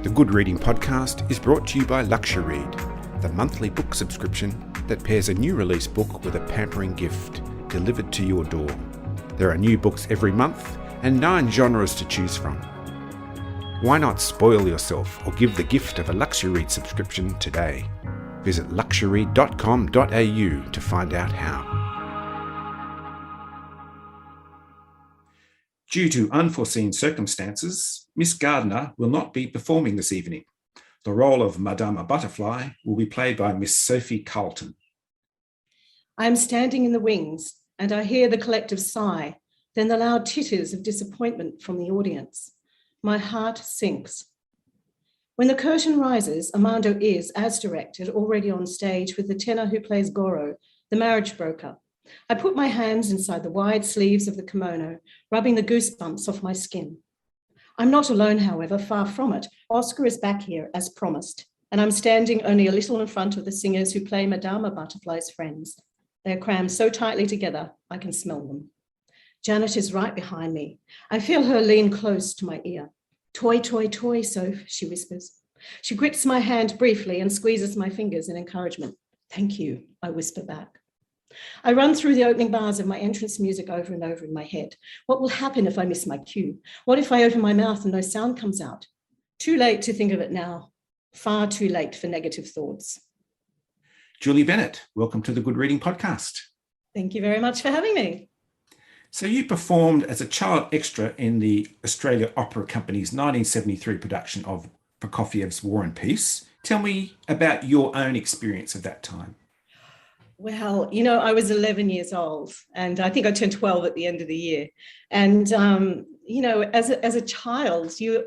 The Good Reading Podcast is brought to you by LuxuryRead, the monthly book subscription that pairs a new release book with a pampering gift delivered to your door. There are new books every month and 9 genres to choose from. Why not spoil yourself or give the gift of a LuxuryRead subscription today? Visit luxury.com.au to find out how. Due to unforeseen circumstances, Miss Gardiner will not be performing this evening. The role of Madama Butterfly will be played by Miss Sophie Carlton. I am standing in the wings and I hear the collective sigh, then the loud titters of disappointment from the audience. My heart sinks. When the curtain rises, Armando is, as directed, already on stage with the tenor who plays Goro, the marriage broker. I put my hands inside the wide sleeves of the kimono, rubbing the goosebumps off my skin. I'm not alone, however, far from it. Oscar is back here, as promised, and I'm standing only a little in front of the singers who play Madama Butterfly's friends. They're crammed so tightly together, I can smell them. Janet is right behind me. I feel her lean close to my ear. Toy, toy, toy, Soph, she whispers. She grips my hand briefly and squeezes my fingers in encouragement. Thank you, I whisper back. I run through the opening bars of my entrance music over and over in my head. What will happen if I miss my cue? What if I open my mouth and no sound comes out? Too late to think of it now. Far too late for negative thoughts. Julie Bennett, welcome to the Good Reading Podcast. Thank you very much for having me. So you performed as a child extra in the Australia Opera Company's 1973 production of Prokofiev's War and Peace. Tell me about your own experience of that time. Well, I was 11 years old and I think I turned 12 at the end of the year. And, as a child, you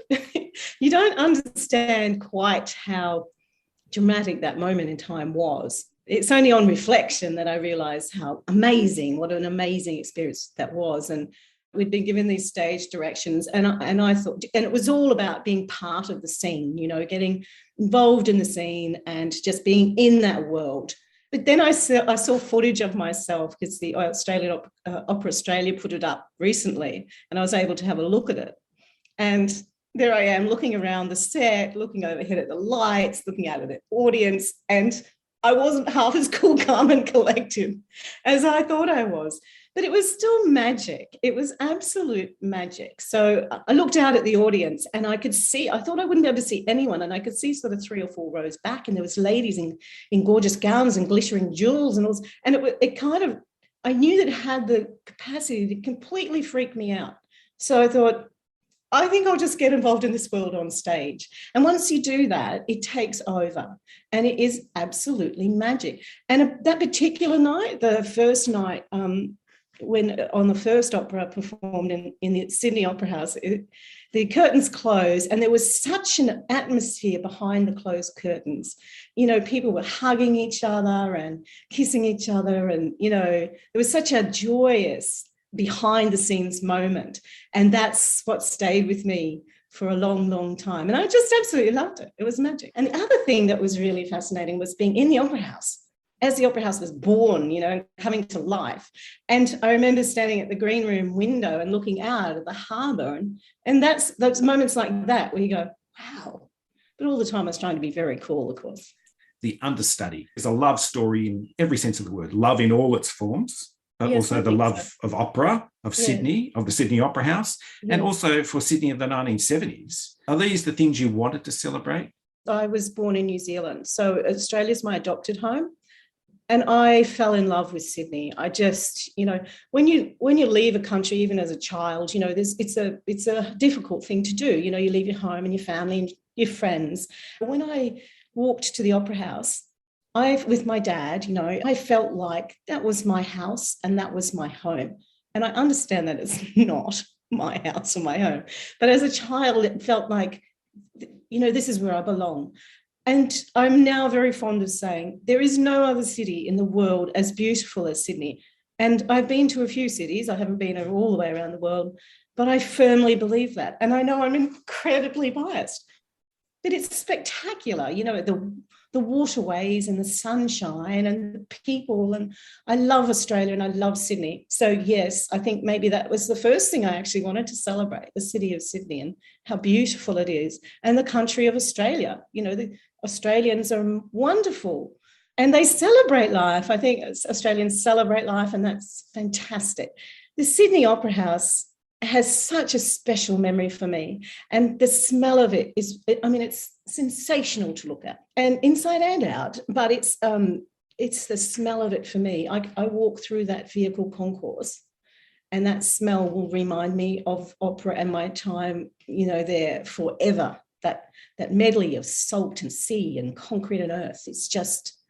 don't understand quite how dramatic that moment in time was. It's only on reflection that I realized what an amazing experience that was. And we'd been given these stage directions and I thought, and it was all about being part of the scene, getting involved in the scene and just being in that world. But then I saw footage of myself because the Australian Opera Australia put it up recently and I was able to have a look at it. And there I am looking around the set, looking overhead at the lights, looking out at the audience, and I wasn't half as cool, calm and collected as I thought I was. But it was still magic. It was absolute magic. So I looked out at the audience and I thought I wouldn't be able to see anyone. And I could see sort of 3 or 4 rows back and there was ladies in gorgeous gowns and glittering jewels. I knew that it had the capacity to completely freak me out. So I thought, I think I'll just get involved in this world on stage. And once you do that, it takes over and it is absolutely magic. And that particular night, the first night, when on the first opera I performed in the Sydney Opera House, the curtains closed and there was such an atmosphere behind the closed curtains. People were hugging each other and kissing each other and, there was such a joyous behind the scenes moment. And that's what stayed with me for a long, long time. And I just absolutely loved it. It was magic. And the other thing that was really fascinating was being in the Opera House. As the Opera House was born, coming to life. And I remember standing at the green room window and looking out at the harbour. And that's those moments like that where you go, wow. But all the time I was trying to be very cool, of course. The Understudy is a love story in every sense of the word, love in all its forms, but yes, also the love of opera, of Sydney, of the Sydney Opera House, and also for Sydney of the 1970s. Are these the things you wanted to celebrate? I was born in New Zealand, so Australia's my adopted home. And I fell in love with Sydney. I just, when you leave a country, even as a child, it's a difficult thing to do. You leave your home and your family and your friends. When I walked to the Opera House, with my dad, I felt like that was my house and that was my home. And I understand that it's not my house or my home. But as a child, it felt like, this is where I belong. And I'm now very fond of saying there is no other city in the world as beautiful as Sydney. And I've been to a few cities. I haven't been all the way around the world, but I firmly believe that. And I know I'm incredibly biased. but it's spectacular, the waterways and the sunshine and the people. And I love Australia and I love Sydney. So yes, I think maybe that was the first thing I actually wanted to celebrate, the city of Sydney and how beautiful it is, and the country of Australia. The Australians are wonderful and they celebrate life. I think Australians celebrate life, and that's fantastic. The Sydney Opera House has such a special memory for me, and the smell of it is, it's sensational to look at, and inside and out, but it's the smell of it for me. I walk through that vehicle concourse and that smell will remind me of opera and my time, there forever. That medley of salt and sea and concrete and earth, it's just,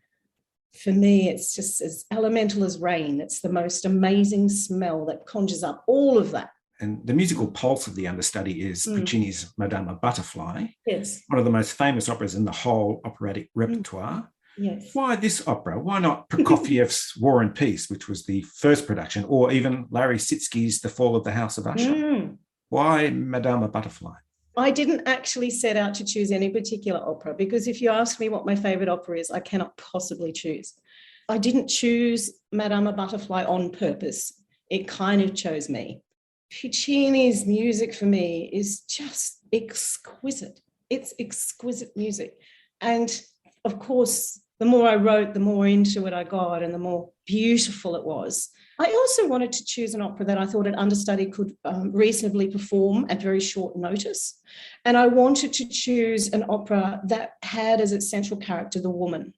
for me, it's just as elemental as rain. It's the most amazing smell that conjures up all of that. And the musical pulse of the understudy is Puccini's Madama Butterfly. Yes. One of the most famous operas in the whole operatic repertoire. Yes. Why this opera? Why not Prokofiev's War and Peace, which was the first production, or even Larry Sitzky's The Fall of the House of Usher? Why Madama Butterfly? I didn't actually set out to choose any particular opera, because if you ask me what my favourite opera is, I cannot possibly choose. I didn't choose Madama Butterfly on purpose. It kind of chose me. Puccini's music for me is just exquisite. It's exquisite music. And of course, the more I wrote, the more into it I got and the more beautiful it was. I also wanted to choose an opera that I thought an understudy could reasonably perform at very short notice. And I wanted to choose an opera that had as its central character the woman.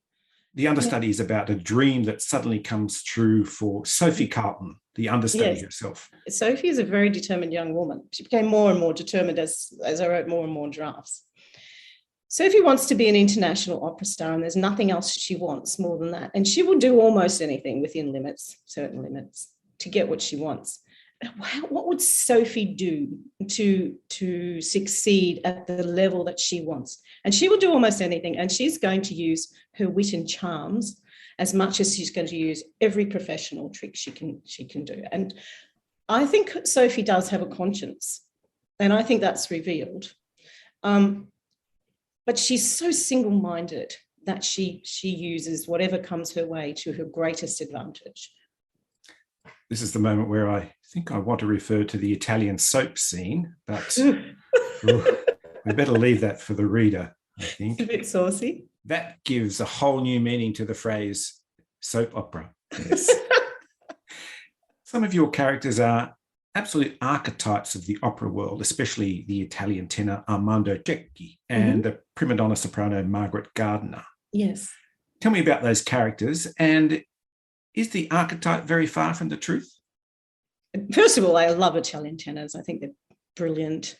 The understudy is about a dream that suddenly comes true for Sophie Carlton, the understudy herself. Sophie is a very determined young woman. She became more and more determined as I wrote more and more drafts. Sophie wants to be an international opera star, and there's nothing else she wants more than that. And she will do almost anything within limits, certain limits, to get what she wants. What would Sophie do to succeed at the level that she wants? And she will do almost anything, and she's going to use her wit and charms as much as she's going to use every professional trick she can do. And I think Sophie does have a conscience, and I think that's revealed. But she's so single-minded that she uses whatever comes her way to her greatest advantage. This is the moment where I think I want to refer to the Italian soap scene, but we better leave that for the reader, I think. It's a bit saucy. That gives a whole new meaning to the phrase soap opera. Yes. Some of your characters are absolute archetypes of the opera world, especially the Italian tenor Armando Cecchi and the prima donna soprano Margaret Gardiner. Yes. Tell me about those characters, and is the archetype very far from the truth? First of all, I love Italian tenors. I think they're brilliant.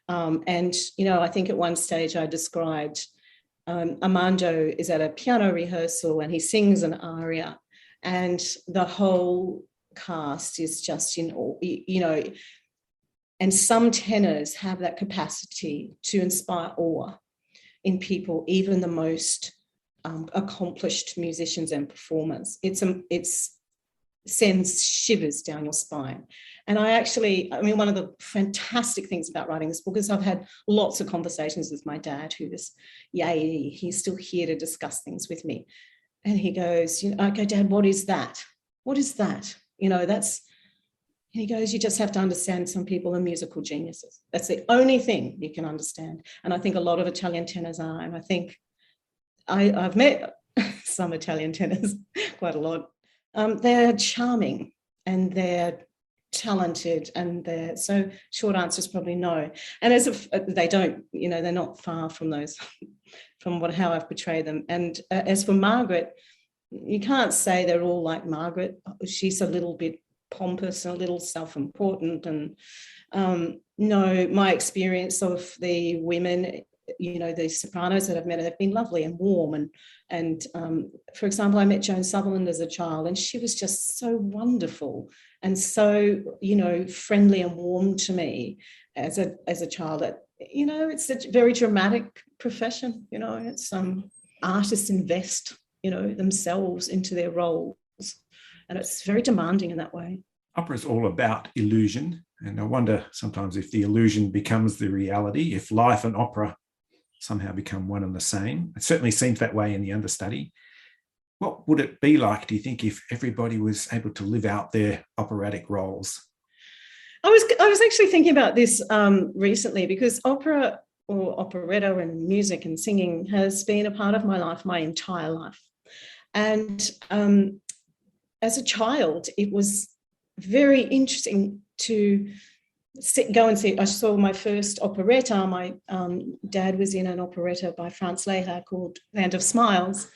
And, I think at one stage I described Armando is at a piano rehearsal and he sings an aria, and the whole cast is just and some tenors have that capacity to inspire awe in people, even the most accomplished musicians and performers. It sends shivers down your spine. And one of the fantastic things about writing this book is I've had lots of conversations with my dad, who is yay, he's still here to discuss things with me. And he goes, I go, Dad, what is that? What is that? And he goes, you just have to understand some people are musical geniuses. That's the only thing you can understand. And I think a lot of Italian tenors are. And I think I've met some Italian tenors, quite a lot. They're charming and they're talented, and so short answer is probably no. And as if they don't, they're not far from those, from how I've portrayed them. And as for Margaret, you can't say they're all like Margaret. She's a little bit pompous and a little self-important. And no, my experience of the women, the sopranos that I've met have been lovely and warm. And for example, I met Joan Sutherland as a child, and she was just so wonderful and so, friendly and warm to me as a child. It's a very dramatic profession. It's artists invest, themselves into their roles, and it's very demanding in that way. Opera is all about illusion, and I wonder sometimes if the illusion becomes the reality, if life and opera somehow become one and the same. It certainly seems that way in the Understudy. What would it be like, do you think, if everybody was able to live out their operatic roles? I was actually thinking about this recently, because opera or operetta and music and singing has been a part of my life my entire life. And as a child, it was very interesting to go and see. I saw my first operetta. My dad was in an operetta by Franz Lehár called Land of Smiles.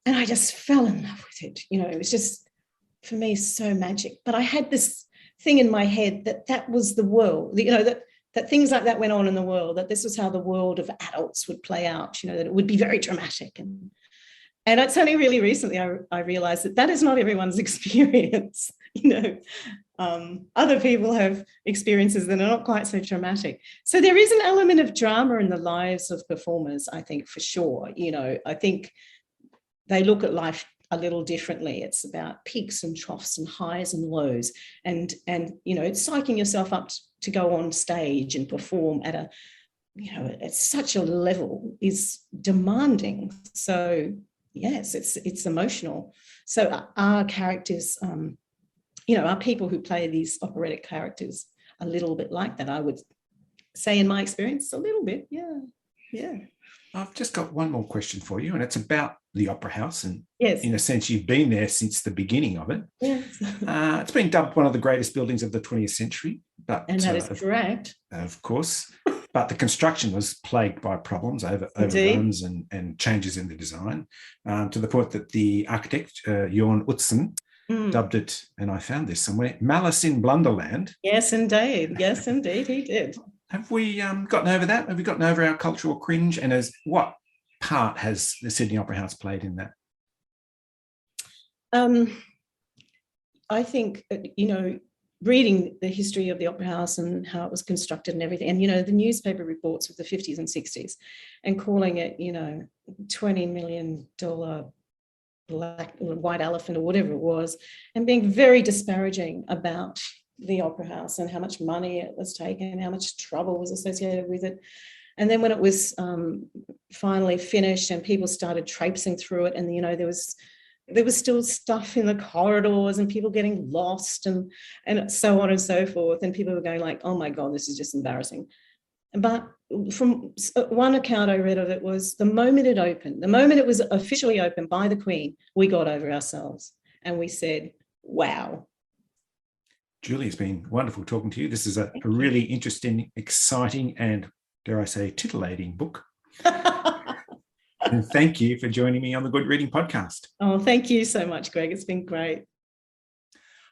And I just fell in love with it. It was just, for me, so magic. But I had this thing in my head that was the world, that things like that went on in the world, that this was how the world of adults would play out, that it would be very dramatic. And it's only really recently I realized that is not everyone's experience. Other people have experiences that are not quite so dramatic. So there is an element of drama in the lives of performers, I think, for sure. I think they look at life a little differently. It's about peaks and troughs and highs and lows, and it's psyching yourself up to go on stage and perform at at such a level is demanding. So yes, it's emotional. So our characters, our people who play these operatic characters a little bit like that, I would say, in my experience, a little bit. Yeah. I've just got one more question for you, and it's about the Opera House. And yes, in a sense, you've been there since the beginning of it. Yes. It's been dubbed one of the greatest buildings of the 20th century. And that is correct. Of course. But the construction was plagued by problems, overruns and changes in the design, to the point that the architect, Jorn Utzon, dubbed it, and I found this somewhere, Malice in Blunderland. Yes, indeed. Yes, indeed, he did. Have we gotten over that? Have we gotten over our cultural cringe? And what part has the Sydney Opera House played in that? I think, reading the history of the Opera House and how it was constructed and everything, and, the newspaper reports of the 50s and 60s, and calling it, $20 million black or white elephant or whatever it was, and being very disparaging about the Opera House and how much money it was taken, how much trouble was associated with it. And then when it was finally finished and people started traipsing through it, and there was still stuff in the corridors and people getting lost and so on and so forth, and people were going like, oh my God, this is just embarrassing. But from one account I read of it, was the moment it opened, the moment it was officially opened by the Queen, we got over ourselves and we said, wow. Julie, it's been wonderful talking to you. This is a really interesting, exciting, and, dare I say, titillating book. And thank you for joining me on the Good Reading Podcast. Oh, thank you so much, Greg. It's been great.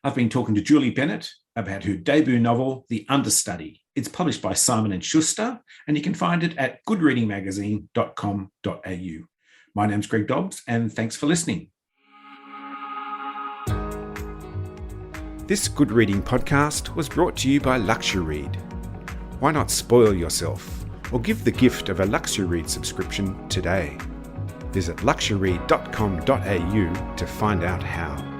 I've been talking to Julie Bennett about her debut novel, The Understudy. It's published by Simon & Schuster, and you can find it at goodreadingmagazine.com.au. My name's Greg Dobbs, and thanks for listening. This Good Reading Podcast was brought to you by LuxuryRead. Why not spoil yourself or give the gift of a LuxuryRead subscription today? Visit luxuryread.com.au to find out how.